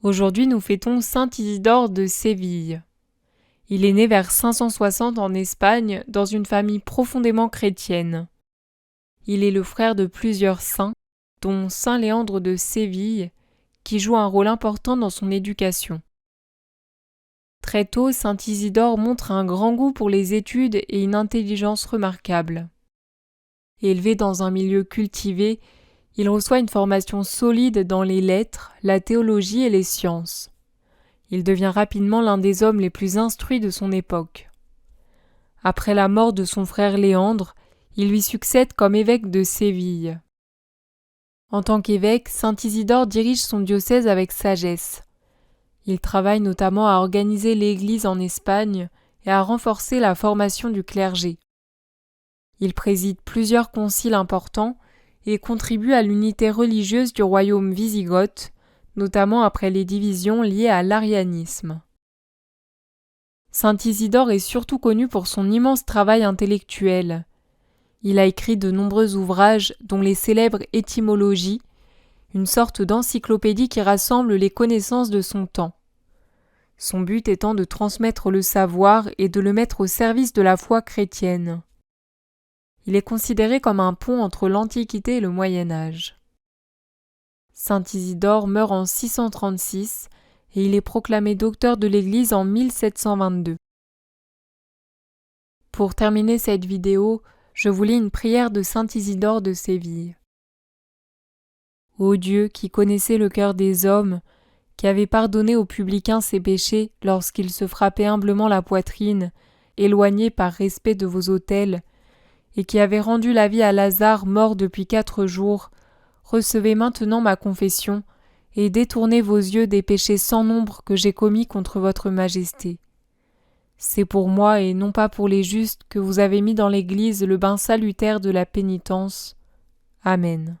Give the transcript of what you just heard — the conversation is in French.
Aujourd'hui, nous fêtons saint Isidore de Séville. Il est né vers 560 en Espagne dans une famille profondément chrétienne. Il est le frère de plusieurs saints, dont saint Léandre de Séville, qui joue un rôle important dans son éducation. Très tôt, saint Isidore montre un grand goût pour les études et une intelligence remarquable. Élevé dans un milieu cultivé, il reçoit une formation solide dans les lettres, la théologie et les sciences. Il devient rapidement l'un des hommes les plus instruits de son époque. Après la mort de son frère Léandre, il lui succède comme évêque de Séville. En tant qu'évêque, saint Isidore dirige son diocèse avec sagesse. Il travaille notamment à organiser l'Église en Espagne et à renforcer la formation du clergé. Il préside plusieurs conciles importants et contribue à l'unité religieuse du royaume wisigoth, notamment après les divisions liées à l'arianisme. Saint Isidore est surtout connu pour son immense travail intellectuel. Il a écrit de nombreux ouvrages dont les célèbres étymologies, une sorte d'encyclopédie qui rassemble les connaissances de son temps. Son but étant de transmettre le savoir et de le mettre au service de la foi chrétienne. Il est considéré comme un pont entre l'Antiquité et le Moyen Âge. Saint Isidore meurt en 636 et il est proclamé docteur de l'Église en 1722. Pour terminer cette vidéo, je vous lis une prière de saint Isidore de Séville. Ô Dieu qui connaissais le cœur des hommes, qui avait pardonné aux publicains ses péchés lorsqu'ils se frappaient humblement la poitrine, éloignés par respect de vos autels, et qui avait rendu la vie à Lazare mort depuis 4 jours, recevez maintenant ma confession et détournez vos yeux des péchés sans nombre que j'ai commis contre votre majesté. C'est pour moi et non pas pour les justes que vous avez mis dans l'Église le bain salutaire de la pénitence. Amen.